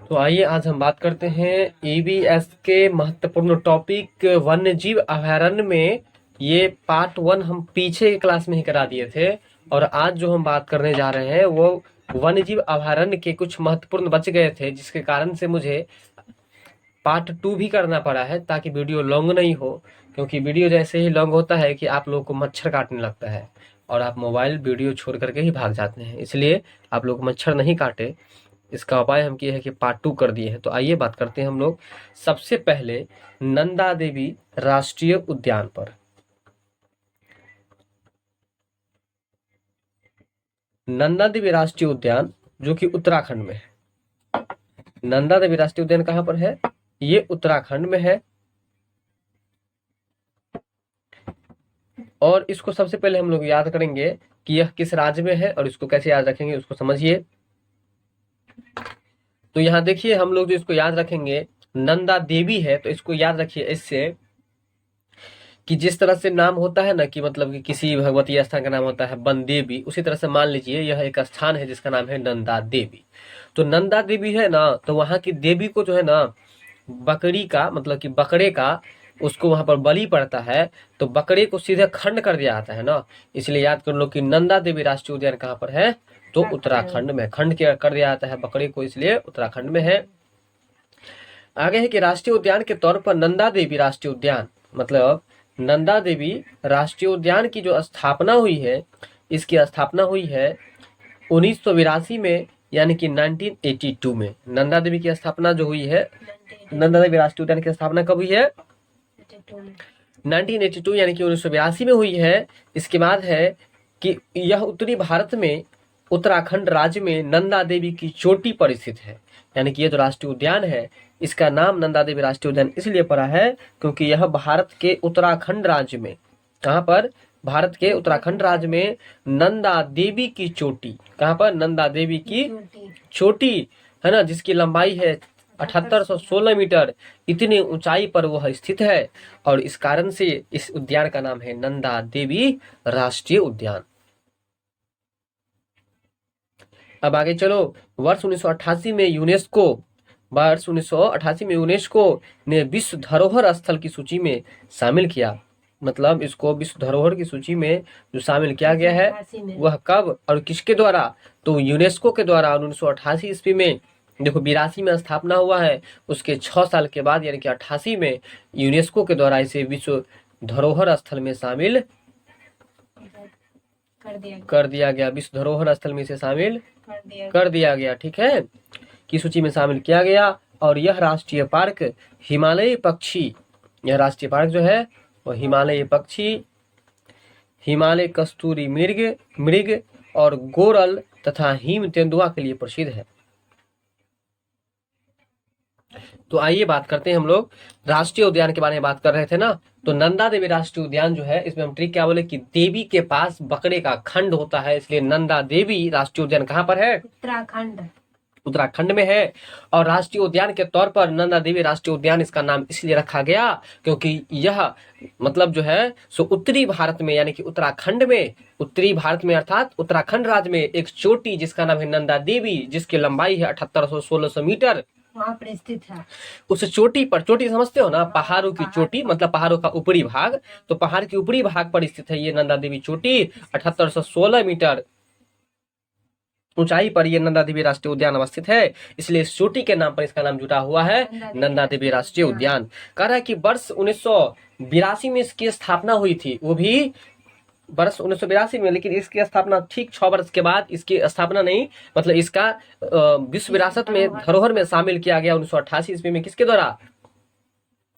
तो आइए आज हम बात करते हैं ईवीएस के महत्वपूर्ण टॉपिक वन्य जीव अभयारण्य में। ये पार्ट 1 हम पीछे के क्लास में ही करा दिए थे और आज जो हम बात करने जा रहे हैं वो वन्य जीव अभयारण्य के कुछ महत्वपूर्ण बच गए थे, जिसके कारण से मुझे पार्ट 2 भी करना पड़ा है ताकि वीडियो लॉन्ग नहीं हो। क्योंकि वीडियो जैसे ही लॉन्ग होता है कि आप लोगों को मच्छर काटने लगता है और आप मोबाइल वीडियो छोड़ करके ही भाग जाते हैं, इसलिए आप लोग मच्छर नहीं काटे। इसका उपाय हम किए हैं कि पार्ट 2 कर दिए हैं। तो आइए बात करते हैं हम लोग सबसे पहले नंदा देवी राष्ट्रीय उद्यान पर। नंदा देवी राष्ट्रीय उद्यान जो कि उत्तराखंड में है। नंदा देवी राष्ट्रीय उद्यान कहाँ पर है? ये उत्तराखंड में है। और इसको सबसे पहले हम लोग याद करेंगे कि यह किस राज्य में है और इसको कैसे याद रखेंगे उसको समझिए। तो यहाँ देखिए, हम लोग जो इसको याद रखेंगे नंदा देवी है, तो इसको याद रखिए इससे कि जिस तरह से नाम होता है ना कि मतलब कि किसी भगवती स्थान का नाम होता है वन देवी, उसी तरह से मान लीजिए यह एक स्थान है जिसका नाम है नंदा देवी। तो नंदा देवी है ना, तो वहां की देवी को जो है ना बकरी का मतलब कि बकरे का उसको वहां पर बलि पड़ता है, तो बकरे को सीधे खंड कर दिया जाता है ना। इसलिए याद कर लो कि नंदा देवी राष्ट्रीय उद्यान कहाँ पर है? तो उत्तराखंड में। खंड कर दिया जाता है बकरे को, इसलिए उत्तराखंड में है। आगे है कि राष्ट्रीय उद्यान के तौर पर नंदा देवी राष्ट्रीय उद्यान, मतलब नंदा देवी राष्ट्रीय उद्यान की जो स्थापना हुई है, इसकी स्थापना हुई है 1982 में, यानी कि 1982 में। नंदा देवी की स्थापना जो हुई है, नंदा देवी राष्ट्रीय उद्यान की स्थापना कब हुई है? 1982 यानी कि 1982 में हुई है। इसके बाद है कि यह उत्तरी भारत में उत्तराखंड राज्य में नंदा देवी की चोटी पर स्थित है। यानी कि यह जो राष्ट्रीय उद्यान है इसका नाम नंदा देवी राष्ट्रीय उद्यान इसलिए पड़ा है क्योंकि यह भारत के उत्तराखंड राज्य में, कहाँ पर? भारत के उत्तराखंड राज्य में नंदा देवी की चोटी, कहाँ पर? नंदा देवी की चोटी है ना, जिसकी लंबाई है 7816 मीटर, इतनी ऊंचाई पर वह स्थित है और इस कारण से इस उद्यान का नाम है नंदा देवी राष्ट्रीय उद्यान। अब आगे चलो, वर्ष 1988 में यूनेस्को ने विश्व धरोहर स्थल की सूची में शामिल किया। मतलब इसको विश्व धरोहर की सूची में जो शामिल किया गया है वह कब और किसके द्वारा? तो यूनेस्को के द्वारा 1988 ईस्वी में। देखो 82 में स्थापना हुआ है, उसके 6 साल के बाद यानी कि 88 में यूनेस्को के द्वारा इसे विश्व धरोहर स्थल में शामिल कर दिया गया। विश्व धरोहर स्थल में इसे शामिल कर दिया गया, ठीक है, की सूची में शामिल किया गया। और यह राष्ट्रीय पार्क हिमालयी पक्षी, यह राष्ट्रीय पार्क जो है वह हिमालयी पक्षी, हिमालय कस्तूरी मृग और गोरल तथा हिम तेंदुआ के लिए प्रसिद्ध है। तो आइए बात करते हैं, हम लोग राष्ट्रीय उद्यान के बारे में बात कर रहे थे ना। तो नंदा देवी राष्ट्रीय उद्यान जो है इसमें हम ट्रिक क्या बोले कि देवी के पास बकरे का खंड होता है, इसलिए नंदा देवी राष्ट्रीय उद्यान कहाँ पर है? उत्तराखंड में है। और राष्ट्रीय उद्यान के तौर पर नंदा देवी राष्ट्रीय उद्यान इसका नाम इसलिए रखा गया क्योंकि यह मतलब जो है सो उत्तरी भारत में यानी कि उत्तराखंड में, उत्तरी भारत में अर्थात उत्तराखंड राज्य में एक चोटी जिसका नाम है नंदा देवी, जिसकी लंबाई है 7816 मीटर, वहां पर स्थित है। उस चोटी पर, चोटी समझते हो ना, पहाड़ों की चोटी मतलब पहाड़ों का ऊपरी भाग, तो पहाड़ के ऊपरी भाग पर स्थित है ये नंदा देवी चोटी। 7816 मीटर ऊंचाई पर ये नंदा देवी राष्ट्रीय उद्यान अवस्थित है, इसलिए इस चोटी के नाम पर इसका नाम जुड़ा हुआ है नंदा देवी राष्ट्रीय उद्यान। कह रहा है कि वर्ष 1982 में इसकी स्थापना हुई थी, वो भी वर्ष 1982 में, लेकिन इसकी स्थापना ठीक 6 वर्ष के बाद, इसकी स्थापना नहीं मतलब इसका विश्व विरासत में धरोहर में शामिल किया गया 1988 ईस्वी में। किसके द्वारा?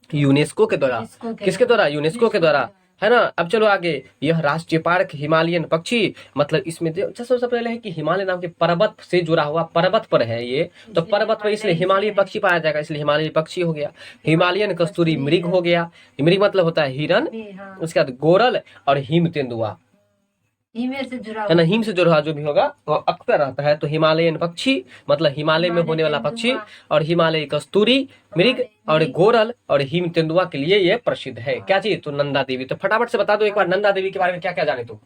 यूनेस्को के द्वारा। किसके द्वारा? यूनेस्को के द्वारा, है ना। अब चलो आगे, यह राष्ट्रीय पार्क हिमालयन पक्षी, मतलब इसमें सबसे पहले है कि हिमालय नाम के पर्वत से जुड़ा हुआ, पर्वत पर है ये, तो पर्वत पर इसलिए हिमालय पक्षी पाया जाएगा, इसलिए हिमालय पक्षी हो गया। हिमालयन कस्तूरी मृग हो गया, मृग मतलब होता है हिरन। उसके बाद गोरल और हिम तेंदुआ, है ना, हिम से जुड़ा जो भी होगा वो अक्सर रहता है। तो हिमालयन पक्षी मतलब हिमालय में होने वाला पक्षी, और हिमालय कस्तूरी मृग और गोरल और हिम तेंदुआ के लिए ये प्रसिद्ध है। क्या चीज? तो नंदा देवी। तो फटाफट से बता दो एक बार नंदा देवी के बारे में क्या क्या जाने तुम।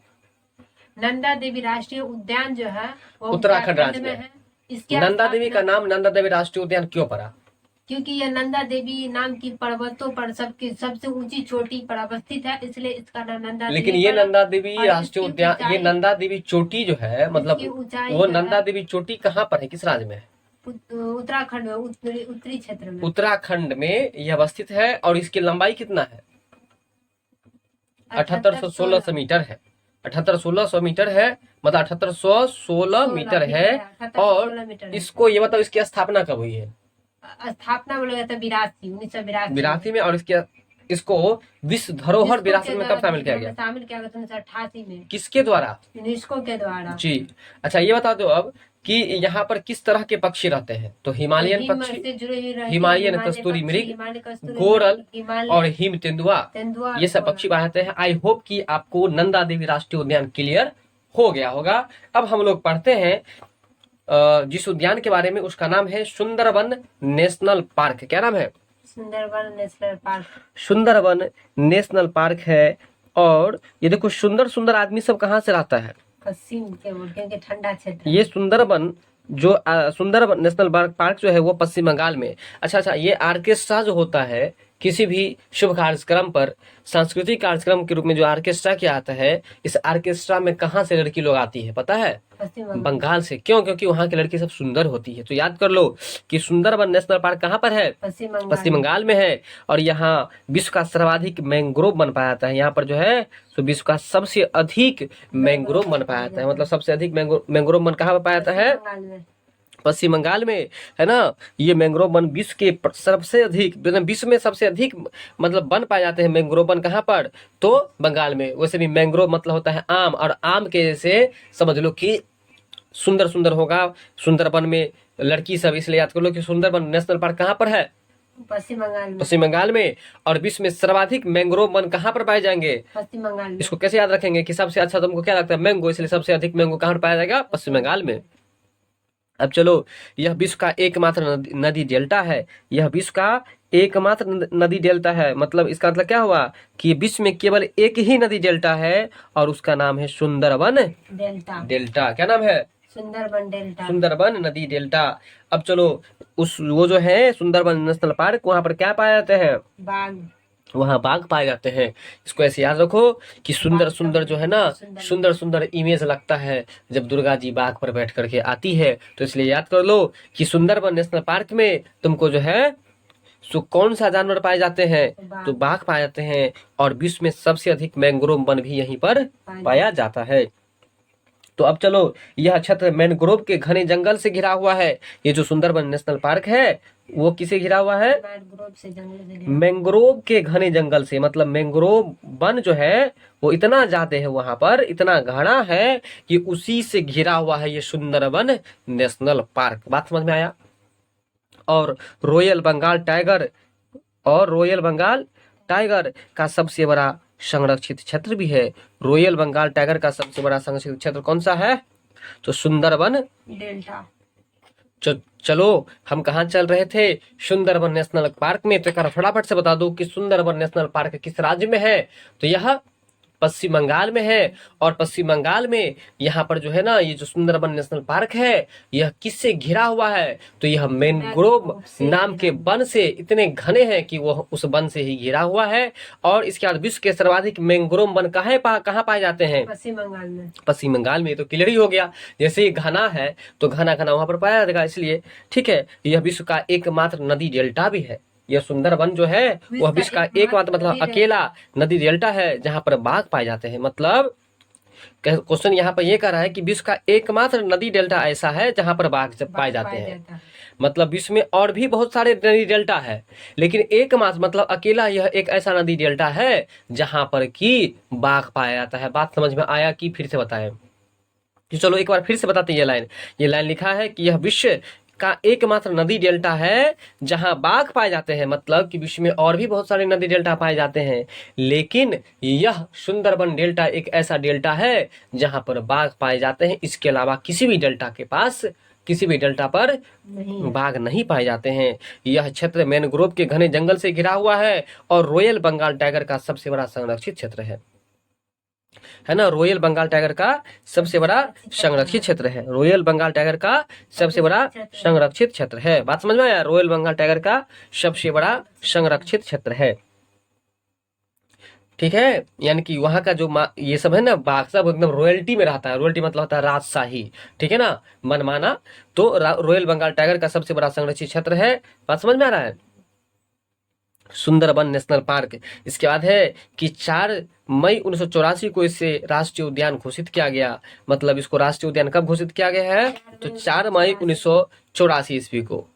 नंदा देवी राष्ट्रीय उद्यान जो है वो उत्तराखंड राज्य में है। इसके नंदा देवी का नाम नंदा देवी राष्ट्रीय उद्यान क्यों पड़ा? क्योंकि यह नंदा देवी नाम की पर्वतों पर सबसे ऊंची चोटी पर अवस्थित है, इसलिए इसका नाम नंदा देवी लेकिन ये पड़ा। नंदा देवी और राष्ट्रीय इसकी उद्यान, ये ऊंचाई- नंदा देवी चोटी जो है, मतलब इसकी ऊंचाई वो जो नंदा है देवी चोटी कहाँ पर है, किस राज्य में है? उत्तराखंड में, उत्तरी क्षेत्र में। उत्तराखंड में यह अवस्थित है। और इसकी लंबाई कितना है? 7816 मीटर है। 7816 मीटर है, मतलब 7816 मीटर है। 7816 और मीटर है। इसको ये बताओ, इसकी स्थापना कब हुई है? स्थापना बोला जाता है 1982 82 में। और इसको विश्व धरोहर विरासत में कब शामिल किया गया? शामिल किया गया 1988 में, किसके द्वारा? यूनेस्को के द्वारा। जी। अच्छा, ये बता दो अब कि यहाँ पर किस तरह के पक्षी रहते हैं। तो हिमालयन पक्षी, हिमालयन कस्तूरी मृग, गोरल और हिम तेंदुआ, ये सब पक्षी पाए जाते हैं। आई होप कि आपको नंदा देवी राष्ट्रीय उद्यान क्लियर हो गया होगा। अब हम लोग पढ़ते हैं जिस उद्यान के बारे में, उसका नाम है सुंदरबन नेशनल पार्क। क्या नाम है? Sundarban national park. Sundarban national park है। और ये देखो, सुंदर सुंदर आदमी सब कहाँ से रहता है? पश्चिम के ओर, क्योंकि ठंडा क्षेत्र। ये सुंदरबन जो सुंदरबन नेशनल पार्क जो है वो पश्चिम बंगाल में। अच्छा, ये ऑर्केस्ट्रा जो होता है किसी भी शुभ कार्यक्रम पर, सांस्कृतिक कार्यक्रम के रूप में जो ऑर्केस्ट्रा किया आता है, इस ऑर्केस्ट्रा में कहाँ से लड़की लोग आती है पता है? बंगाल से। क्यों? क्योंकि वहाँ की लड़की सब सुंदर होती है। तो याद कर लो कि सुंदरबन नेशनल पार्क कहाँ पर है? पश्चिम बंगाल में है। और यहाँ विश्व का सर्वाधिक मैंग्रोव वन पाया जाता है। यहाँ पर जो है तो विश्व का सबसे अधिक मैंग्रोव वन पाया जाता है। मतलब सबसे अधिक मैंग्रोव वन कहाँ पर पाया जाता है? पश्चिम बंगाल में, है ना। ये मैंग्रोव वन विश्व के सबसे अधिक, विश्व में सबसे अधिक मतलब वन पाए जाते हैं मैंग्रोव वन। कहाँ पर? तो बंगाल में। वैसे भी मैंग्रोव मतलब होता है आम, और आम के जैसे समझ लो कि सुंदर सुंदर होगा सुंदरबन में लड़की सब। इसलिए याद कर लो कि सुंदरबन नेशनल पार्क कहाँ पर है? पश्चिम बंगाल में। पश्चिम बंगाल में। और विश्व में सर्वाधिक मैंग्रोव वन कहाँ पर पाए जाएंगे? पश्चिम बंगाल में। इसको कैसे याद रखेंगे कि सबसे अच्छा तुमको क्या लगता है? मैंगो। इसलिए सबसे अधिक मैंगो कहाँ पर पाया जाएगा? पश्चिम बंगाल में। अब चलो, यह विश्व का एकमात्र नदी डेल्टा है। यह विश्व का एकमात्र नदी डेल्टा है। मतलब इसका मतलब क्या हुआ कि विश्व में केवल एक ही नदी डेल्टा है, और उसका नाम है सुंदरबन डेल्टा। क्या नाम है? सुंदरबन डेल्टा। सुंदरबन नदी डेल्टा। अब चलो, वो जो है सुंदरबन नेशनल पार्क, वहाँ पर क्या पाए जाते हैं? बाघ। वहाँ बाघ पाए जाते हैं। इसको ऐसे याद रखो कि सुंदर सुंदर जो है ना, सुंदर सुंदर इमेज लगता है जब दुर्गा जी बाघ पर बैठ करके आती है। तो इसलिए याद कर लो कि सुंदरबन नेशनल पार्क में तुमको जो है सो कौन सा जानवर पाए जाते हैं? तो बाघ पाए जाते हैं। और विश्व में सबसे अधिक मैंग्रोव वन भी यहीं पर पाया जाता है। तो अब चलो, यह क्षेत्र मैंग्रोव के घने जंगल से घिरा हुआ है। ये जो सुंदरबन नेशनल पार्क है वो किसे घिरा हुआ है? मैंग्रोव के घने जंगल से। मतलब मैंग्रोव वन जो है वो इतना ज्यादा है, वहां पर इतना घना है कि उसी से घिरा हुआ है ये सुंदरबन नेशनल पार्क। बात समझ में आया? और रॉयल बंगाल टाइगर का सबसे बड़ा संरक्षित क्षेत्र भी है। रॉयल बंगाल टाइगर का सबसे बड़ा संरक्षित क्षेत्र कौन सा है? तो सुंदरबन डेल्टा। चलो, हम कहाँ चल रहे थे? सुंदरबन नेशनल पार्क में। तो एक बार फटाफट से बता दो कि सुंदरबन नेशनल पार्क किस राज्य में है? तो यह पश्चिम बंगाल में है। और पश्चिम बंगाल में यहाँ पर जो है ना, ये जो सुंदरबन नेशनल पार्क है यह किससे घिरा हुआ है? तो यह मैंग्रोव नाम के वन से इतने घने हैं कि वह उस वन से ही घिरा हुआ है। और इसके बाद विश्व के सर्वाधिक मैंग्रोव वन कहाँ पाए जाते हैं? पश्चिम बंगाल में। पश्चिम बंगाल में। तो क्लियर ही हो गया, जैसे ही घना है तो घना घना वहां पर पाया जाएगा। इसलिए ठीक है, यह विश्व का एकमात्र नदी डेल्टा भी है। यह सुंदरबन जो है वह विश्व का एकमात्र मतलब अकेला नदी डेल्टा है जहां पर बाघ पाए जाते हैं। मतलब क्वेश्चन यहाँ पर यह कह रहा है कि विश्व का एकमात्र नदी डेल्टा ऐसा है जहां पर बाघ पाए जाते हैं। मतलब विश्व में और भी बहुत सारे नदी डेल्टा है, लेकिन एकमात्र मतलब अकेला यह एक ऐसा नदी डेल्टा है जहां पर कि बाघ पाया जाता है। बात समझ में आया कि फिर से बताएं? चलो एक बार फिर से बताते हैं। ये लाइन लिखा है कि यह विश्व का एकमात्र नदी डेल्टा है जहां बाघ पाए जाते हैं। मतलब कि विश्व में और भी बहुत सारे नदी डेल्टा पाए जाते हैं, लेकिन यह सुंदरबन डेल्टा एक ऐसा डेल्टा है जहां पर बाघ पाए जाते हैं। इसके अलावा किसी भी डेल्टा पर बाघ नहीं पाए जाते हैं। यह क्षेत्र मैनग्रोव के घने जंगल से घिरा हुआ है और रॉयल बंगाल टाइगर का सबसे बड़ा संरक्षित क्षेत्र है। है ना, रॉयल बंगाल टाइगर का सबसे बड़ा संरक्षित क्षेत्र है। रॉयल बंगाल टाइगर का सबसे बड़ा संरक्षित क्षेत्र है। बात समझ में आया, रॉयल बंगाल टाइगर का सबसे बड़ा संरक्षित क्षेत्र है। ठीक है, यानी कि वहां का जो ये सब है ना, बाघ सब एकदम रॉयल्टी में रहता है। रॉयल्टी मतलब होता है राजशाही, ठीक है ना, मनमाना। तो रॉयल बंगाल टाइगर का सबसे बड़ा संरक्षित क्षेत्र है। बात समझ में आ रहा है। Sundarban national park. इसके बाद है कि 4 मई 1984 को इसे राष्ट्रीय उद्यान घोषित किया गया। मतलब इसको राष्ट्रीय उद्यान कब घोषित किया गया है? तो 4 मई 1984 ईस्वी को।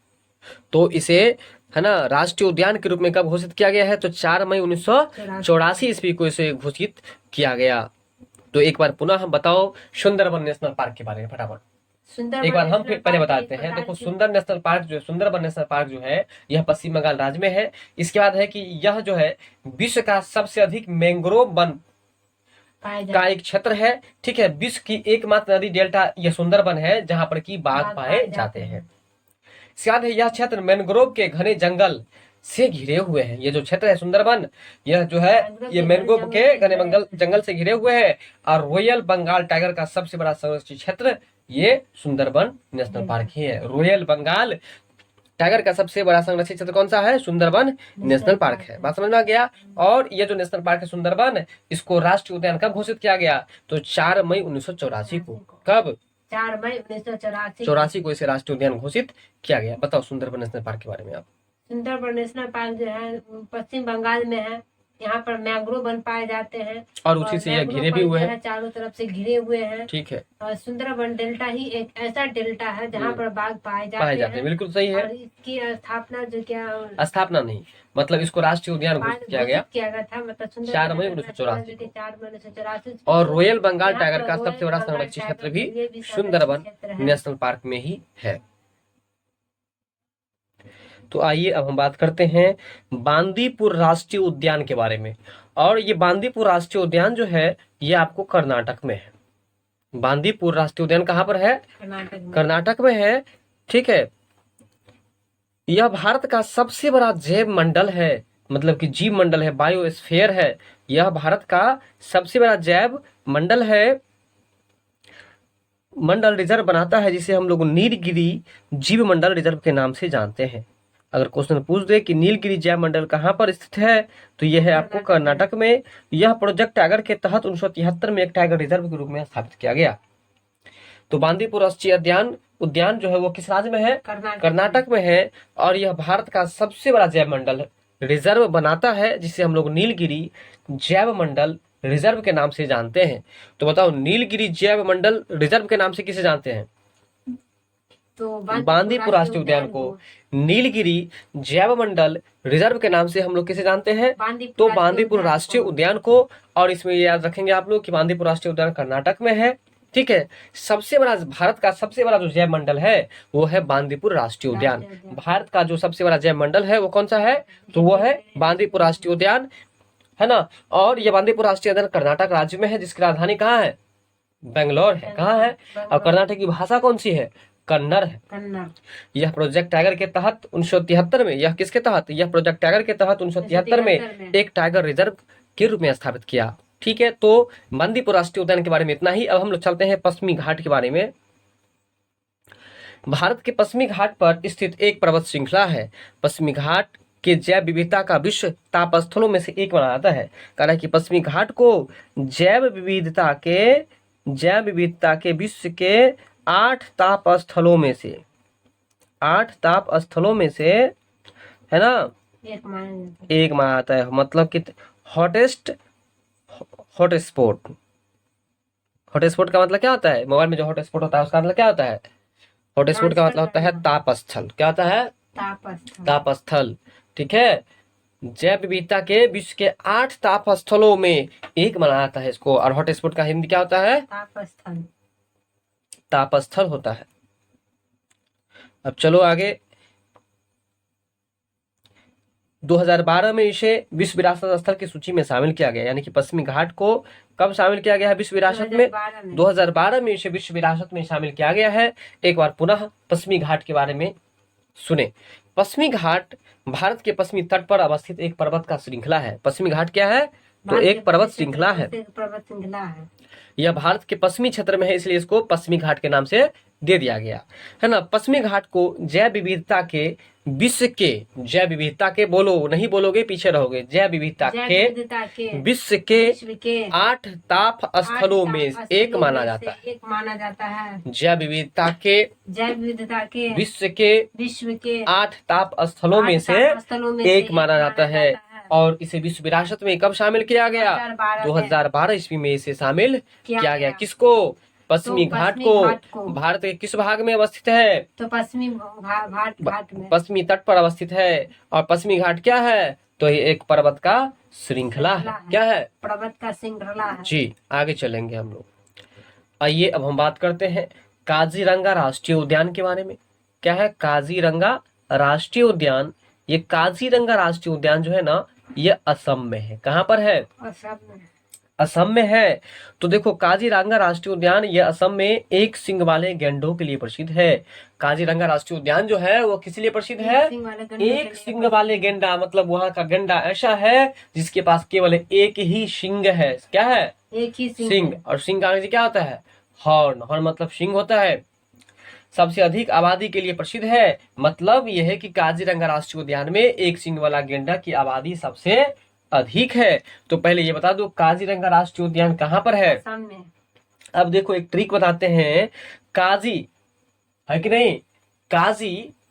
तो इसे, है ना, राष्ट्रीय उद्यान के रूप में कब घोषित किया गया है? तो 4 मई 1984 ईस्वी को इसे घोषित किया गया। तो एक बार पुनः हम बताओ सुंदरबन नेशनल पार्क के बारे में फटाफट। एक बार हम फिर पहले बताते हैं। देखो, सुंदरबन नेशनल पार्क जो है यह पश्चिम बंगाल राज्य में है। इसके बाद है कि यह जो है विश्व का सबसे अधिक मैंग्रोव वन का एक क्षेत्र है। ठीक है, विश्व की एकमात्र नदी डेल्टा यह सुंदरबन है जहां पर की बाघ पाए जाते हैं। इसके बाद है यह क्षेत्र मैंग्रोव के घने जंगल से घिरे हुए हैं। ये जो क्षेत्र है सुंदरबन, यह जो है ये मैंग्रोव के घने जंगल से घिरे हुए हैं। और रॉयल बंगाल टाइगर का सबसे बड़ा संरक्षित क्षेत्र ये सुंदरबन नेशनल पार्क ही है। रॉयल बंगाल टाइगर का सबसे बड़ा संरक्षित क्षेत्र कौन सा है? सुंदरबन नेशनल पार्क है। बात समझ में आ गया। और ये जो नेशनल पार्क है सुंदरबन, इसको राष्ट्रीय उद्यान कब घोषित किया गया? तो 4 मई 1984 को। कब? 4 मई 1984 84 को इसे राष्ट्रीय उद्यान घोषित किया गया। बताओ सुंदरबन नेशनल पार्क के बारे में आप। सुंदरबन नेशनल पार्क जो है पश्चिम बंगाल में है। यहाँ पर मैंग्रोव वन पाए जाते हैं और उसी से यह घिरे भी हुए हैं, चारों तरफ से घिरे हुए हैं। ठीक है। और सुंदरबन डेल्टा ही एक ऐसा डेल्टा है जहाँ पर बाघ पाए जाते हैं। बिल्कुल सही है। और इसकी स्थापना जो क्या स्थापना नहीं, मतलब इसको राष्ट्रीय उद्यान घोषित किया गया था। मतलब 4 मई 1984 को। 4 मई 1984 और रॉयल बंगाल टाइगर का सबसे बड़ा संरक्षित क्षेत्र भी सुंदरबन नेशनल पार्क में ही है। तो आइए अब हम बात करते हैं बांदीपुर राष्ट्रीय उद्यान के बारे में। और ये बांदीपुर राष्ट्रीय उद्यान जो है ये आपको कर्नाटक में है। बांदीपुर राष्ट्रीय उद्यान कहाँ पर है? कर्नाटक में है। ठीक है, यह भारत का सबसे बड़ा जैव मंडल है, मतलब कि जीव मंडल है, बायोस्फीयर है। यह भारत का सबसे बड़ा जैव मंडल है, मंडल रिजर्व बनाता है, जिसे हम लोग नीलगिरी जीव मंडल रिजर्व के नाम से जानते हैं। अगर क्वेश्चन पूछ दे कि नीलगिरी जैव मंडल कहाँ पर स्थित है, तो यह है आपको कर्नाटक में। यह प्रोजेक्ट टाइगर के तहत 1973 में एक टाइगर रिजर्व के रूप में स्थापित किया गया। तो बांदीपुर राष्ट्रीय उद्यान जो है वो किस राज्य में है? कर्नाटक में है। और यह भारत का सबसे बड़ा जैव मंडल रिजर्व बनाता है, जिसे हम लोग नीलगिरी जैव मंडल रिजर्व के नाम से जानते हैं। तो बताओ नीलगिरी जैव मंडल रिजर्व के नाम से किसे जानते हैं? तो बांदीपुर राष्ट्रीय उद्यान को नीलगिरी जैव मंडल रिजर्व के नाम से हम लोग किसे जानते हैं? तो बांदीपुर राष्ट्रीय उद्यान को। और इसमें याद रखेंगे आप लोग कि बांदीपुर राष्ट्रीय उद्यान कर्नाटक में है। ठीक है, सबसे बड़ा भारत का सबसे बड़ा जो जैव मंडल है वो है बांदीपुर राष्ट्रीय उद्यान। भारत का जो सबसे बड़ा जैव मंडल है वो कौन सा है? तो वो है बांदीपुर राष्ट्रीय उद्यान, है ना। और ये बांदीपुर राष्ट्रीय उद्यान कर्नाटक राज्य में है, जिसकी राजधानी कहाँ है? बेंगलोर है। कहाँ है? और कर्नाटक की भाषा कौन सी है? कन्नड़ है। यह प्रोजेक्ट टाइगर के तहत 1973 में, यह किसके तहत? यह प्रोजेक्ट टाइगर के तहत 1973 में एक टाइगर रिजर्व के रूप में स्थापित किया। ठीक है, तो बांदीपुर राष्ट्रीय उद्यान के बारे में इतना ही। अब हम लोग चलते हैं पश्चिमी घाट के बारे में। भारत के पश्चिमी घाट पर स्थित एक पर्वत श्रृंखला है। पश्चिमी घाट के जैव विविधता का विश्व ताप स्थलों में से एक माना जाता है। कारण कि पश्चिमी घाट को जैव विविधता के विश्व के 8 ताप स्थलों में से, है ना, एक माना जाता है। मतलब कि हॉटस्पॉट का मतलब क्या होता है? मोबाइल में जो हॉटस्पॉट होता है उसका मतलब क्या होता है? हॉटस्पॉट का मतलब होता है तापस्थल। क्या होता है? तापस्थल। ठीक है, जैव विविधता के विश्व के 8 ताप स्थलों में एक माना जाता है इसको। और हॉटस्पॉट का हिंदी क्या होता है? तापस्थल होता है। अब चलो आगे। 2012 में इसे विश्व विरासत स्थल की सूची में शामिल किया गया। यानी कि पश्चिमी घाट को कब शामिल किया गया है विश्व विरासत में? 2012 में इसे विश्व विरासत में शामिल किया गया है। एक बार पुनः पश्चिमी घाट के बारे में सुने। पश्चिमी घाट भारत के पश्चिमी तट पर अवस्थित एक पर्वत का श्रृंखला है। पश्चिमी घाट क्या है? तो एक पर्वत श्रृंखला है। एक पर्वत श्रृंखला है। यह भारत के पश्चिमी क्षेत्र में है, इसलिए इसको पश्चिमी घाट के नाम से दे दिया गया है ना। पश्चिमी घाट को जैव विविधता के विश्व के, जैव विविधता के बोलो, नहीं बोलोगे पीछे रहोगे, जैव विविधता के विश्व के 8 ताप स्थलों में एक माना जाता है। एक माना जाता है। जैव विविधता के विश्व के 8 ताप स्थलों में से एक माना जाता है। और इसे विश्व विरासत में कब शामिल किया गया? 2012 ईस्वी में इसे शामिल किया गया। किसको? पश्चिमी घाट को। भारत के किस भाग में अवस्थित है? तो पश्चिमी घाट में, पश्चिमी तट पर अवस्थित है। और पश्चिमी घाट क्या है? तो ये एक पर्वत का श्रृंखला है। क्या है? पर्वत का श्रृंखला है। जी, आगे चलेंगे हम लोग। आइए अब हम बात करते हैं काजीरंगा राष्ट्रीय उद्यान के बारे में। क्या है काजीरंगा राष्ट्रीय उद्यान? ये काजीरंगा राष्ट्रीय उद्यान जो है ना, ये असम में है। कहाँ पर है? असम में है। तो देखो काजीरंगा राष्ट्रीय उद्यान ये असम में एक सिंग वाले गैंडों के लिए प्रसिद्ध है। काजीरंगा राष्ट्रीय उद्यान जो है वो किस लिए प्रसिद्ध है? एक सिंग वाले गेंडा, मतलब वहाँ का गेंडा ऐसा है जिसके पास केवल एक ही सिंग है। क्या है? एक ही सिंग। और सिंग का क्या होता है? हॉर्न। हॉर्न मतलब सिंग होता है। सबसे अधिक आबादी के लिए प्रसिद्ध है। मतलब यह है कि काजीरंगा राष्ट्रीय उद्यान में एक सिंग वाला गेंडा की आबादी सबसे अधिक है। तो पहले ये बता दो काजीरंगा राष्ट्रीय उद्यान कहाँ पर है? असम में। अब देखो एक ट्रिक बताते हैं। काजी है कि नहीं?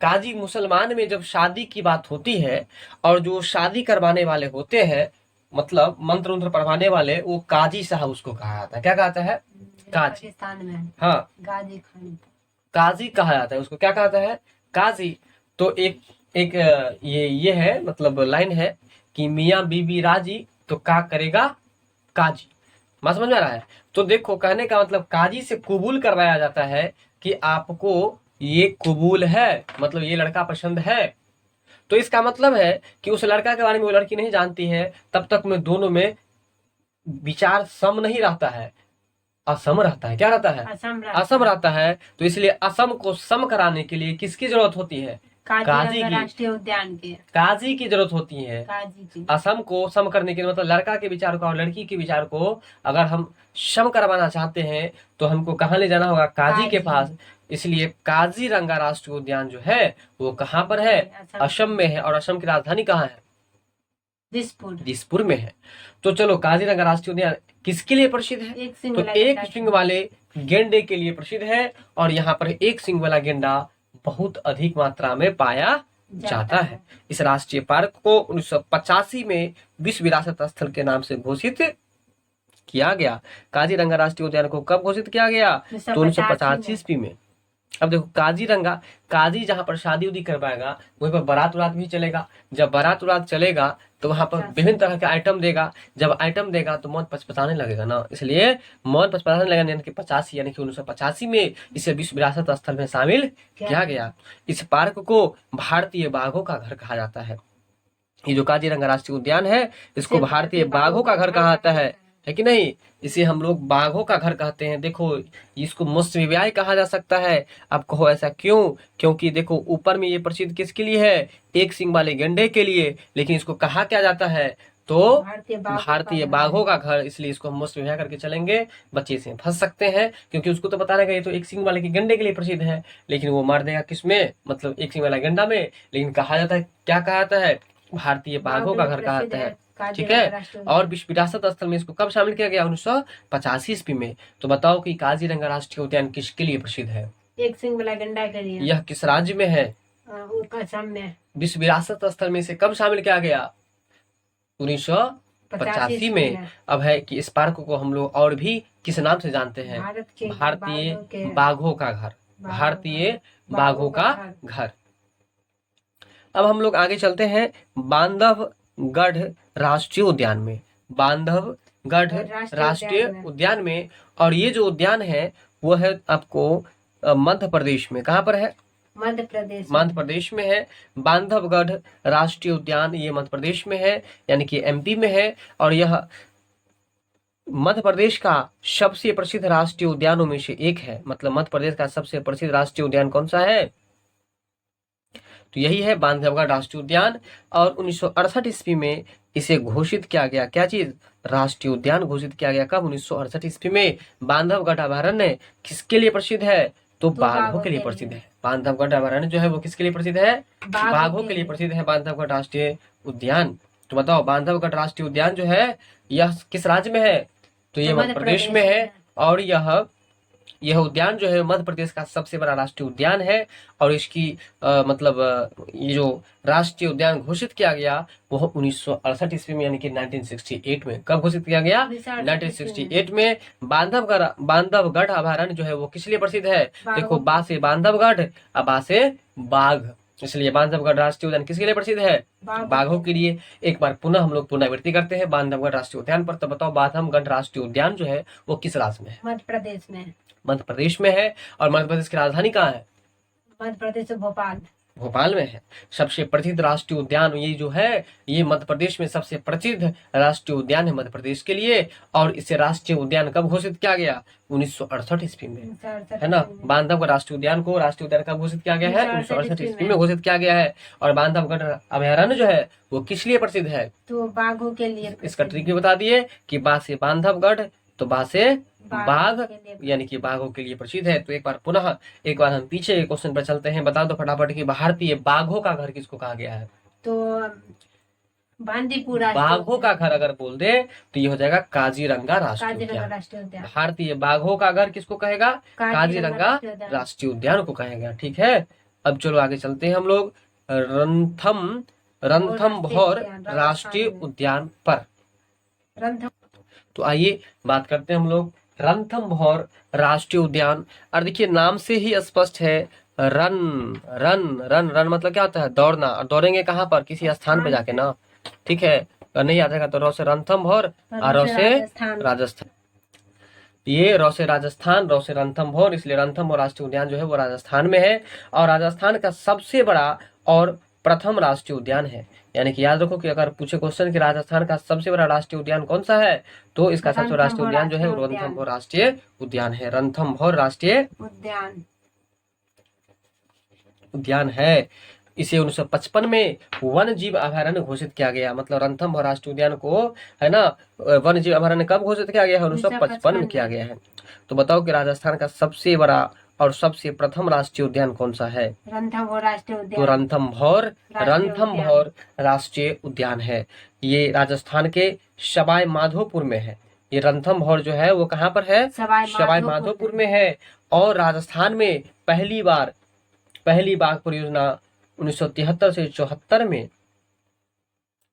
काजी मुसलमान में जब शादी की बात होती है और जो शादी करवाने वाले होते हैं, मतलब मंत्र उंत्र पढ़वाने वाले, वो काजी साहब उसको कहा जाता है। क्या कहता है? काजी। पाकिस्तान में हाँ, गाजी खान, काजी कहा जाता है उसको। क्या कहता है? काजी। तो एक ये है, मतलब लाइन है कि मियाँ बीबी राजी तो का करेगा काजी। मैं समझ में आ रहा है? तो देखो कहने का मतलब काजी से कबूल करवाया जाता है कि आपको ये कबूल है, मतलब ये लड़का पसंद है। तो इसका मतलब है कि उस लड़का के बारे में वो लड़की नहीं जानती है, तब तक में दोनों में विचार सम नहीं रहता है, असम रहता है। क्या रहता है? असम रहता है। तो इसलिए असम को सम कराने के लिए किसकी जरूरत होती है? काजी की। राष्ट्रीय उद्यान के काजी की जरूरत होती है। काजी की। असम को सम करने के लिए, मतलब लड़का के विचार को और लड़की के विचार को अगर हम सम करवाना चाहते हैं तो हमको कहाँ ले जाना होगा? काजी के पास। इसलिए काजीरंगा राष्ट्रीय उद्यान जो है वो कहाँ पर है? असम में है। और असम की राजधानी कहाँ है? दिसपुर में है। तो चलो काजीरंगा राष्ट्रीय उद्यान किसके लिए प्रसिद्ध है? तो एक सिंग वाले गेंडे के लिए प्रसिद्ध है। और यहाँ पर एक सिंग वाला गेंडा बहुत अधिक मात्रा में पाया जाता है। इस राष्ट्रीय पार्क को 1985 में विश्व विरासत स्थल के नाम से घोषित किया गया। काजीरंगा राष्ट्रीय उद्यान को कब घोषित किया गया? तो 1985 ईस्वी में। अब देखो काजी जहाँ पर शादी उदी करवाएगा वहीं पर बारात उरात भी चलेगा। जब बारात उरात चलेगा तो वहां पर विभिन्न तरह के आइटम देगा। जब आइटम देगा तो मौत पचपचाने लगेगा ना, इसलिए मौत पचपचाने लगेगा। यानी कि 85 यानी कि 1985 में इसे विश्व विरासत स्थल में शामिल किया गया। इस पार्क को भारतीय बाघों का घर कहा जाता है। ये जो काजीरंगा राष्ट्रीय उद्यान है इसको भारतीय बाघों का घर कहा जाता है कि नहीं? इसे हम लोग बाघों का घर कहते हैं। देखो इसको मुस्विव्याय कहा जा सकता है। अब कहो ऐसा क्यों? क्योंकि देखो ऊपर में ये प्रसिद्ध किसके लिए है? एक सिंग वाले गेंडे के लिए। लेकिन इसको कहा क्या जाता है? तो भारतीय बाघों का घर। इसलिए इसको हम मुस्विव्याय करके चलेंगे, बच्चे से फंस सकते हैं क्योंकि उसको तो बता रहेगा ये तो एक सिंग वाले के गेंडे के लिए प्रसिद्ध है, लेकिन वो मार देगा किसमें? मतलब एक सिंग वाला गेंडा में। लेकिन कहा जाता है, क्या कहा जाता है? भारतीय बाघों का घर कहा जाता है। ठीक है। और विश्व विरासत स्थल में इसको कब शामिल किया गया? 1985 ईस्वी में। तो बताओ कि काजीरंगा राष्ट्रीय उद्यान किसके लिए प्रसिद्ध है? एक सिंग वाला गेंडा के लिए। यह किस राज्य में है? असम में। विश्व विरासत स्थल में इसे कब शामिल किया गया? 1985 में। अब है कि इस पार्क को हम लोग और भी किस नाम से जानते हैं? भारतीय बाघों का घर। भारतीय बाघों का घर। अब हम लोग आगे चलते हैं बांधवगढ़ राष्ट्रीय उद्यान में। बांधवगढ़ राष्ट्रीय उद्यान में। और ये जो उद्यान है वो है आपको मध्य प्रदेश में। कहाँ पर है? मध्य प्रदेश में है। बांधवगढ़ राष्ट्रीय उद्यान ये मध्य प्रदेश में है, यानी कि एमपी में है। और यह मध्य प्रदेश का सबसे प्रसिद्ध राष्ट्रीय उद्यानों में से एक है। मतलब मध्य प्रदेश का सबसे प्रसिद्ध राष्ट्रीय उद्यान कौन सा है? तो यही है बांधवगढ़ राष्ट्रीय उद्यान। और 1968 ईस्वी में इसे घोषित किया गया, क्या चीज, राष्ट्रीय उद्यान घोषित किया गया। कब, 1968 ईस्वी में। बांधवगढ़ अभयारण्य किसके लिए प्रसिद्ध है, तो बाघों के लिए प्रसिद्ध है। बांधवगढ़ अभयारण्य जो है वो किसके लिए प्रसिद्ध है, बाघों के लिए प्रसिद्ध है बांधवगढ़ राष्ट्रीय उद्यान। तो बताओ बांधवगढ़ राष्ट्रीय उद्यान जो है यह किस राज्य में है, तो ये मध्य प्रदेश में है। और यह उद्यान जो है मध्य प्रदेश का सबसे बड़ा राष्ट्रीय उद्यान है। और इसकी ये जो राष्ट्रीय उद्यान घोषित किया गया वो 1968 ईस्वी में, यानी कि 1968 में। कब घोषित किया गया, 1968 में। बांधवगढ़ अभयारण्य जो है वो किस लिए प्रसिद्ध है, देखो, बा से बांधवगढ़, बा से बाघ, इसलिए बांधवगढ़ राष्ट्रीय उद्यान किसके लिए प्रसिद्ध है, बाघों के लिए। एक बार पुनः हम लोग पुनरावृत्ति करते हैं बांधवगढ़ राष्ट्रीय उद्यान पर। तो बताओ बांधवगढ़ राष्ट्रीय उद्यान जो है वो किस राज्य में है, मध्य प्रदेश में। मध्य प्रदेश में है। और मध्य प्रदेश की राजधानी कहाँ है, मध्य प्रदेश भोपाल, भोपाल में है। सबसे प्रसिद्ध राष्ट्रीय उद्यान ये जो है ये मध्य प्रदेश में सबसे प्रसिद्ध राष्ट्रीय उद्यान है मध्य प्रदेश के लिए। और इसे राष्ट्रीय उद्यान कब घोषित किया गया, 1968 ईस्वी में, है ना। बांधवगढ़ राष्ट्रीय उद्यान को राष्ट्रीय उद्यान कब घोषित किया गया है, 1968 ईस्वी में घोषित किया गया है। और बांधवगढ़ अभयारण्य जो है वो किस लिए प्रसिद्ध है, तो बाघों के लिए। इसका ट्रिक भी बता दिए कि बा से बांधवगढ़, तो बा से बाघ, यानी कि बाघों के लिए प्रसिद्ध है। तो एक बार हम पीछे क्वेश्चन पर चलते हैं। बता दो फटाफट कि भारतीय बाघों का घर किसको कहा गया है, तो बांदीपुर बाघों का घर अगर बोल दे तो ये हो जाएगा काजीरंगा राष्ट्रीय उद्यान। भारतीय बाघों का घर किसको कहेगा, काजीरंगा राष्ट्रीय उद्यान को कहेगा, ठीक है। अब चलो आगे चलते हैं हम लोग रणथंभौर राष्ट्रीय उद्यान पर। तो आइए बात करते हैं हम लोग रणथंभौर राष्ट्रीय उद्यान। और देखिए नाम से ही स्पष्ट है, रन रन रन रन मतलब क्या होता है, दौड़ना। और दौड़ेंगे कहाँ पर, किसी स्थान पे जाके ना, ठीक है। अगर नहीं आता तो रौ से रणथंभौर और रौ से राजस्थान, ये रौ से राजस्थान, रौ से रणथंभौर, इसलिए रणथंभौर राष्ट्रीय उद्यान जो है वो राजस्थान में है। और राजस्थान का सबसे बड़ा और प्रथम राष्ट्रीय उद्यान है। यानी कि याद रखो कि अगर पूछे क्वेश्चन कि राजस्थान का सबसे बड़ा राष्ट्रीय उद्यान कौन सा है, तो इसका सबसे बड़ा राष्ट्रीय उद्यान जो है वो रणथंभौर राष्ट्रीय उद्यान है। रणथंभौर राष्ट्रीय उद्यान है। इसे 1955 में वन जीव अभयारण्य घोषित किया गया। मतलब रणथंभौर राष्ट्रीय उद्यान को, है ना, वन जीव अभयारण्य कब घोषित किया गया है, 1955 में किया गया है। तो बताओ कि राजस्थान का सबसे बड़ा और सबसे प्रथम राष्ट्रीय उद्यान कौन सा है, रणथंभौर राष्ट्रीय उद्यान। तो रणथंभौर राष्ट्रीय उद्यान है। ये राजस्थान के सवाई माधोपुर में है। ये रणथंभौर जो है वो कहाँ पर है, सवाई माधोपुर में है। और राजस्थान में पहली बाघ परियोजना 1973 से 74 में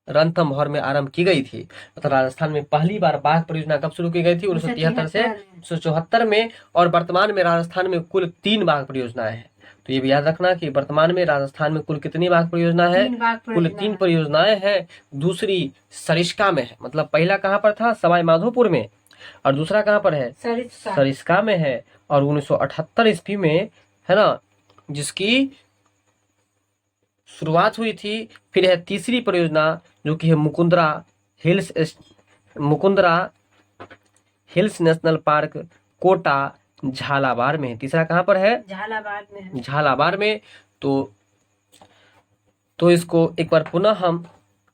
रणथंभौर में आरंभ की गई थी। मतलब राजस्थान में पहली बार बाघ परियोजना कब शुरू की गई थी, 1973 से 1974 में। और वर्तमान में राजस्थान में कुल 3 बाघ परियोजनाएं हैं। तो ये भी याद रखना कि वर्तमान में राजस्थान में कुल कितनी बाघ परियोजना है, कुल 3 परियोजनाएं हैं। दूसरी सरिस्का में है। मतलब पहला कहाँ पर था, सवाई माधोपुर में, और दूसरा कहाँ पर है, सरिस्का में है। और 1978 ईस्वी में, है ना, जिसकी शुरुआत हुई थी। फिर है तीसरी परियोजना जो कि है Mukundra hills national park, Kota, Jhalawar में। तीसरा कहाँ पर है, झालावाड़ में। तो इसको एक बार पुनः हम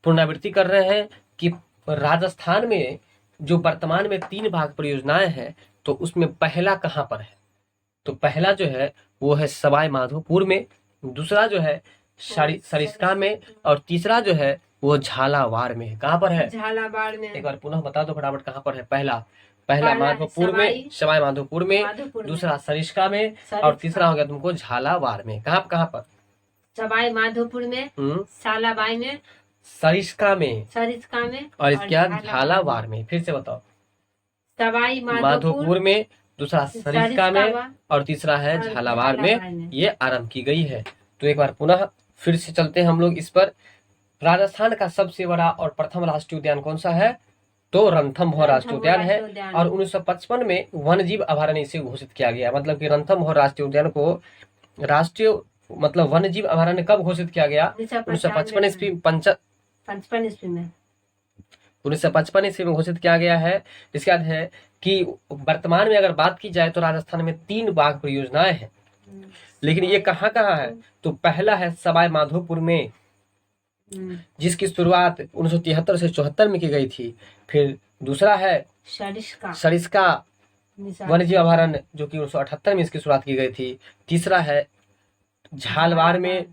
पुनरावृत्ति कर रहे हैं कि राजस्थान में जो वर्तमान में 3 बाघ परियोजनाएं हैं, तो उसमें पहला कहाँ पर है, तो पहला जो है वो है सवाई माधोपुर में, दूसरा जो है सरिस्का में, और तीसरा जो है वो झालावाड़ में। कहाँ पर है, झालावाड़ में। एक बार पुनः बता दो फटाफट कहाँ पर है। पहला माधोपुर में, सवाई माधोपुर में, दूसरा सरिस्का में, और तीसरा हो गया तुमको झालावाड़ में। कहाँ पर, सवाई माधोपुर में, सालाबाई में, सरिस्का में, और इसके बाद झालावाड़ में। फिर से बताओ, सवाई माधोपुर में, दूसरा सरिस्का में, और तीसरा है झालावाड़ में। ये आरंभ की गई है। तो एक बार पुनः फिर से चलते हैं हम लोग इस पर। राजस्थान का सबसे बड़ा और प्रथम राष्ट्रीय उद्यान कौन सा है, तो रणथंभौर राष्ट्रीय उद्यान है। और 1955 में वन जीव अभयारण्य से घोषित किया गया। मतलब कि रणथंभौर राष्ट्रीय उद्यान को राष्ट्रीय मतलब वन जीव अभयारण्य कब घोषित किया गया, 1955 ईस्वी में 1955 ईस्वी में घोषित किया गया है। इसके बाद है कि वर्तमान में अगर बात की जाए तो राजस्थान में 3 बाघ परियोजनाएं हैं। लेकिन ये कहाँ कहाँ है? तो पहला है सवाई माधोपुर में, जिसकी शुरुआत 1973 से 74 में की गई थी। फिर दूसरा है सरिस्का वन्यजीव अभयारण्य, जो कि 1978 में इसकी शुरुआत की गई थी। तीसरा है झालवाड़ में,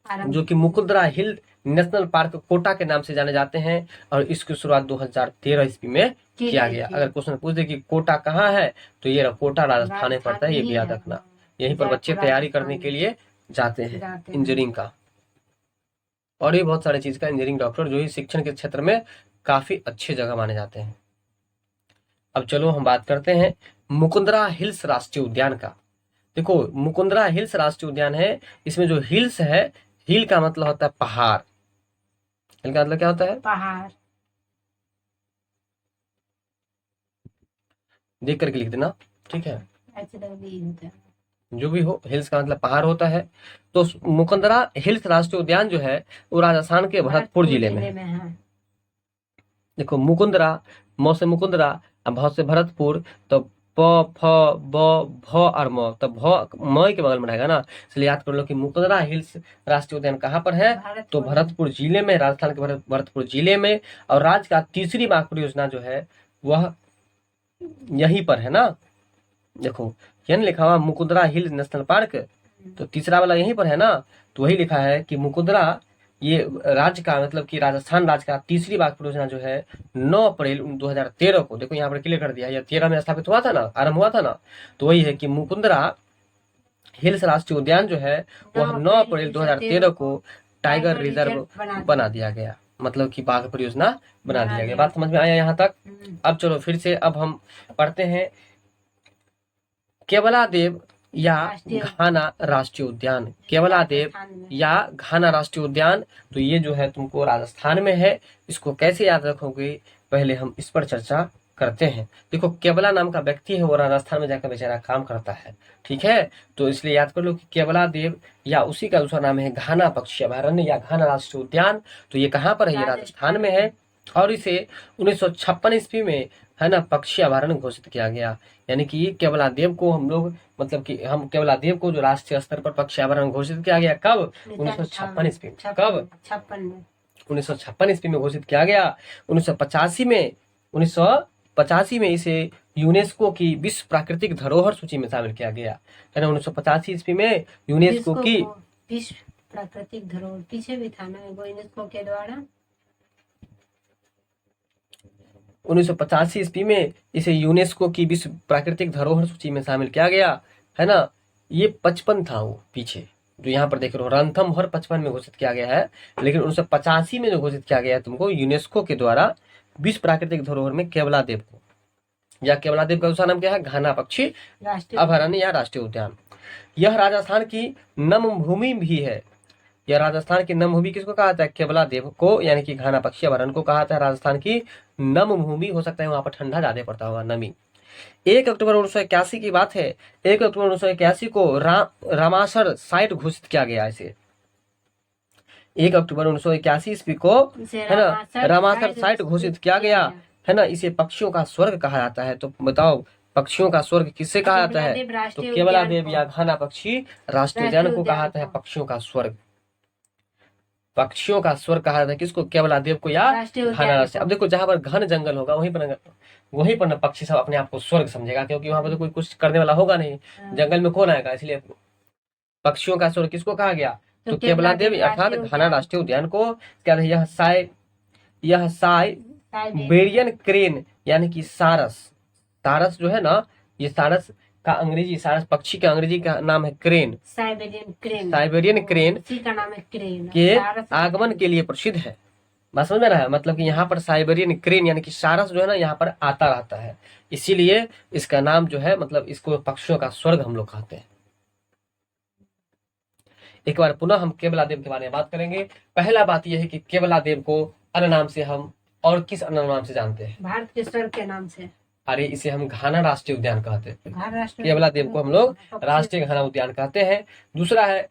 जो कि Mukundra hill national park Kota के नाम से जाने जाते हैं, और इसकी शुरुआत 2013 ईस्वी में किया गया। अगर क्वेश्चन पूछ दे कि कोटा कहाँ है, तो ये कोटा राजस्थान में पड़ता है, ये भी याद रखना। यहीं पर बच्चे तैयारी करने के लिए जाते हैं इंजीनियरिंग का, और ये बहुत सारी चीज का इंजीनियरिंग डॉक्टर जो ही शिक्षण के क्षेत्र में काफी अच्छे जगह माने जाते हैं। अब चलो हम बात करते हैं मुकुंदरा हिल्स राष्ट्रीय उद्यान का। देखो मुकुंदरा हिल्स राष्ट्रीय उद्यान है, इसमें जो हिल्स है, हिल का मतलब होता है पहाड़। हिल का मतलब क्या होता है? पहाड़। देख करके लिख देना, ठीक है? ऐसे होता है, जो भी हो, हिल्स का मतलब पहाड़ होता है। तो मुकुंदरा हिल्स राष्ट्रीय उद्यान जो है वो राजस्थान के भरतपुर जिले में है। देखो मुकुंदरा, मौ से मुकुंदरा, भ से भरतपुर, तो प फ ब भ और म, तो भ म के बगल में रहेगा ना, इसलिए याद कर लो कि मुकुंदरा हिल्स राष्ट्रीय उद्यान कहाँ पर है? तो भरतपुर जिले में, राजस्थान के भरतपुर जिले में। और राज्य का तीसरी बाघ परियोजना जो है वह यहीं पर है ना। देखो यह लिखा हुआ मुकुंदरा हिल नेशनल पार्क, तो तीसरा वाला यहीं पर है ना। तो वही लिखा है कि मुकुंदरा, ये राज्य का मतलब कि राजस्थान राज्य का तीसरी बाघ परियोजना जो है 9 अप्रैल 2013 को, देखो यहाँ पर क्लियर कर दिया, यह 13 में स्थापित हुआ था ना, आरंभ हुआ था ना। तो वही है कि मुकुंदरा हिल्स राष्ट्रीय उद्यान जो है वह 9 अप्रैल 2013 को टाइगर रिजर्व बना दिया गया, मतलब कि बाघ परियोजना बना दिया गया। बात समझ में आया यहाँ तक? अब चलो फिर से अब हम पढ़ते हैं केवलादेव या घाना राष्ट्रीय उद्यान। केवलादेव या घाना राष्ट्रीय उद्यान, तो ये जो है तुमको राजस्थान में है। इसको कैसे याद रखोगे, पहले हम इस पर चर्चा करते हैं। देखो केवला नाम का व्यक्ति है, वो राजस्थान में जाकर बेचारा काम करता है, ठीक है? तो इसलिए याद कर लो कि केवलादेव या उसी का दूसरा नाम है घाना पक्षी अभयारण्य या घाना राष्ट्रीय उद्यान। तो ये कहाँ पर है? ये राजस्थान में है, और इसे 1956 ईस्वी में है ना पक्षी अभयारण्य घोषित किया गया। यानी कि केवलादेव को हम लोग, मतलब कि हम केवलादेव को जो राष्ट्रीय स्तर पर पक्षी अभयारण्य घोषित किया गया कब? 1956 ईस्वी में। कब? 1956 ईस्वी में घोषित किया गया। 1985 में इसे यूनेस्को की विश्व प्राकृतिक धरोहर सूची में शामिल किया गया है ना। 1985 ईस्वी में यूनेस्को की विश्व प्राकृतिक धरोहर, पीछे भी था ना यूनेस्को के द्वारा। 1985 ईस्वी में इसे यूनेस्को की विश्व प्राकृतिक धरोहर सूची में शामिल किया गया है ना। ये 55 था वो पीछे, जो यहाँ पर देख रहे हो रणथंभौर 55 में घोषित किया गया है, लेकिन 1985 में जो घोषित किया गया है तुमको यूनेस्को के द्वारा विश्व प्राकृतिक धरोहर में केवलादेव को, या केवलादेव का दूसरा नाम क्या है? घाना पक्षी अभयारण्य या राष्ट्रीय उद्यान। यह राजस्थान की नम भूमि भी है। यह राजस्थान की नम भूमि किसको कहा जाता है? केवलादेव को, यानी कि घाना पक्षी अभयारण्य को कहा जाता है राजस्थान की नम भूमि। हो सकता है वहां पर ठंडा ज्यादा पड़ता होगा, नमी। 1 अक्टूबर 1981 की बात है। 1 अक्टूबर 1981 को रामासर साइट घोषित किया गया। इसे 1 अक्टूबर 1981 ईस्वी को है ना रामासर साइट घोषित किया गया है ना। इसे पक्षियों का स्वर्ग कहा जाता है। तो बताओ पक्षियों का स्वर्ग किससे कहा जाता है? तो केवलादेव या घाना पक्षी राष्ट्रीय उद्यान को कहा जाता है पक्षियों का स्वर्ग। पक्षियों का स्वर्ग कहा जाता है किसको? केवलादेव को या घाना राष्ट्रीय। अब देखो जहां पर घन जंगल होगा वहीं पर न पक्षी सब अपने आप को स्वर्ग समझेगा, क्योंकि वहां पर तो कोई कुछ करने वाला होगा नहीं, जंगल में कौन आएगा, इसलिए पक्षियों का स्वर्ग किसको कहा गया? तो केवलादेव अर्थात घाना राष्ट्रीय उद्यान को क्या है? यह साइबेरियन क्रेन यानी कि सारस जो है ना, ये सारस का अंग्रेजी, सारस पक्षी का अंग्रेजी का नाम है क्रेन। साइबेरियन क्रेन का नाम है क्रेन के आगमन के लिए प्रसिद्ध है। बात समझ में रहा है? मतलब कि यहाँ पर साइबेरियन क्रेन यानी कि सारस जो है ना यहाँ पर आता रहता है, इसीलिए इसका नाम जो है, मतलब इसको पक्षियों का स्वर्ग हम लोग कहते हैं। एक बार पुनः हम केवलादेव के बारे में बात करेंगे। पहला बात यह है कि केवलादेव को अन्य नाम से हम और किस अन्य नाम से जानते हैं? भारत के स्वर्ग के नाम से। अरे इसे हम घाना राष्ट्रीय उद्यान कहते हैं। केवलादेव को हम लोग राष्ट्रीय घाना उद्यान कहते हैं। दूसरा है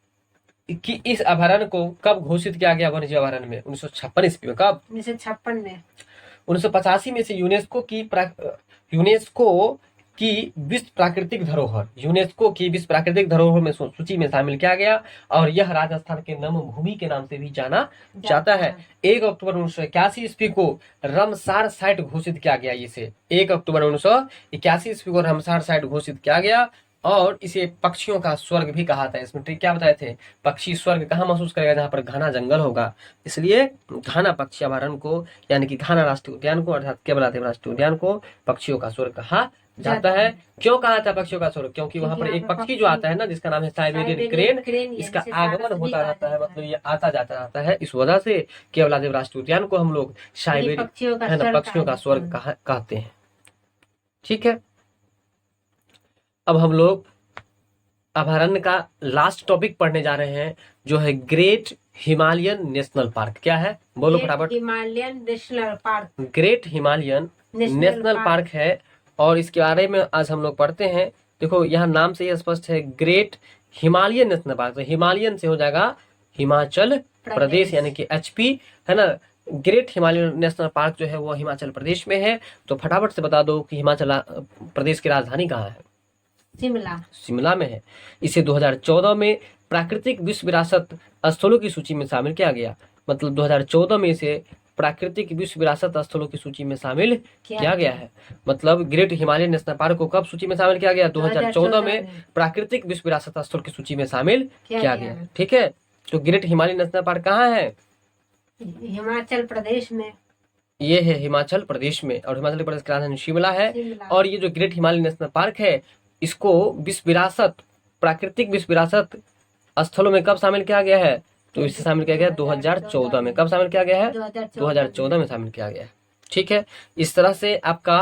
कि इस अभयारण्य को कब घोषित किया गया वन्यजीव अभयारण्य में? 1956 ईस्वी में। कब? 1956 में। 1985 में से यूनेस्को की विश्व प्राकृतिक धरोहर, यूनेस्को की विश्व प्राकृतिक धरोहर में सूची में शामिल किया गया और यह राजस्थान के नम भूमि के नाम से भी जाना जाता है। 1 अक्टूबर 1981 ईस्वी को रामसार साइट घोषित किया गया। इसे 1 अक्टूबर 1981 ईस्वी को रामसार साइट घोषित किया गया और इसे पक्षियों का स्वर्ग भी कहा था। इसमें क्या बताए थे, पक्षी स्वर्ग कहाँ महसूस करेगा, जहाँ पर घना जंगल होगा। इसलिए घना पक्षी अभयारण्य को यानी कि घना राष्ट्रीय उद्यान को अर्थात केवलादेव राष्ट्रीय उद्यान को पक्षियों का स्वर्ग कहा जाता है। क्यों कहा जाता है पक्षियों का स्वर्ग, क्योंकि वहां पर एक पक्षी जो आता है ना, जिसका नाम है साइबेरियन क्रेन, इसका आगमन होता रहता है, मतलब ये आता जाता रहता है। इस वजह से केवलादेव राष्ट्रीय उद्यान को हम लोग साइबेरियन है ना पक्षियों का स्वर्ग कहते हैं। ठीक है, अब हम लोग अभयारण्य का लास्ट टॉपिक पढ़ने जा रहे हैं, जो है ग्रेट हिमालयन नेशनल पार्क। क्या है, बोलो फटाफट। Himalayan national park, great Himalayan national park है और इसके बारे में आज हम लोग पढ़ते हैं। देखो यहाँ नाम से ही स्पष्ट है, ग्रेट हिमालयन नेशनल पार्क। तो हिमालयन से हो जाएगा हिमाचल प्रदेश यानी कि HP, है ना। ग्रेट हिमालयन नेशनल पार्क जो है वो हिमाचल प्रदेश में है। तो फटाफट से बता दो कि हिमाचल प्रदेश की राजधानी कहाँ है। शिमला में है। इसे 2014 में प्राकृतिक विश्व विरासत स्थलों की सूची में शामिल किया गया। मतलब 2014 में इसे प्राकृतिक विश्व विरासत स्थलों की सूची में शामिल किया गया है। मतलब ग्रेट हिमालयन नेशनल पार्क को कब सूची में शामिल किया गया, 2014 में प्राकृतिक विश्व विरासत स्थल की सूची में शामिल किया गया। ठीक है, तो ग्रेट हिमालयन नेशनल पार्क कहाँ है, हिमाचल प्रदेश में। ये है हिमाचल प्रदेश में और हिमाचल प्रदेश की राजधानी शिमला है। और ये जो ग्रेट हिमालयन नेशनल पार्क है इसको विश्व विरासत प्राकृतिक विश्व विरासत स्थलों में कब शामिल किया गया है, तो इसे शामिल किया गया 2014 में। कब शामिल किया गया है, 2014 में शामिल किया गया है। ठीक है, इस तरह से आपका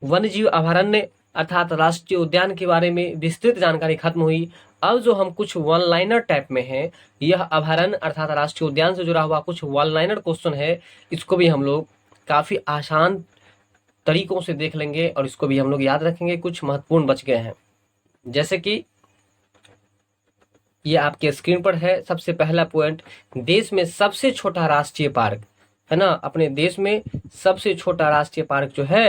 वन्य जीव अभयारण्य अर्थात राष्ट्रीय उद्यान के बारे में विस्तृत जानकारी खत्म हुई। अब जो हम कुछ वन लाइनर टाइप में है, यह अभयारण्य अर्थात राष्ट्रीय उद्यान से जुड़ा हुआ कुछ वन लाइनर क्वेश्चन है, इसको भी हम लोग काफी आसान तरीकों से देख लेंगे और इसको भी हम लोग याद रखेंगे। कुछ महत्वपूर्ण बच गए हैं, जैसे कि ये आपके स्क्रीन पर है। सबसे पहला पॉइंट, देश में सबसे छोटा राष्ट्रीय पार्क, है ना। अपने देश में सबसे छोटा राष्ट्रीय पार्क जो है,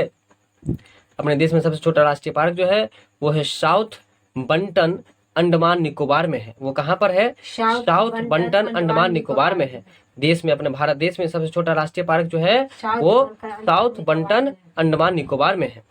अपने देश में सबसे छोटा राष्ट्रीय पार्क जो है वो है साउथ बंटन अंडमान निकोबार में है। वो कहाँ पर है, साउथ बंटन अंडमान निकोबार में है। देश में, अपने भारत देश में सबसे छोटा राष्ट्रीय पार्क जो है वो साउथ बंटन अंडमान निकोबार में है।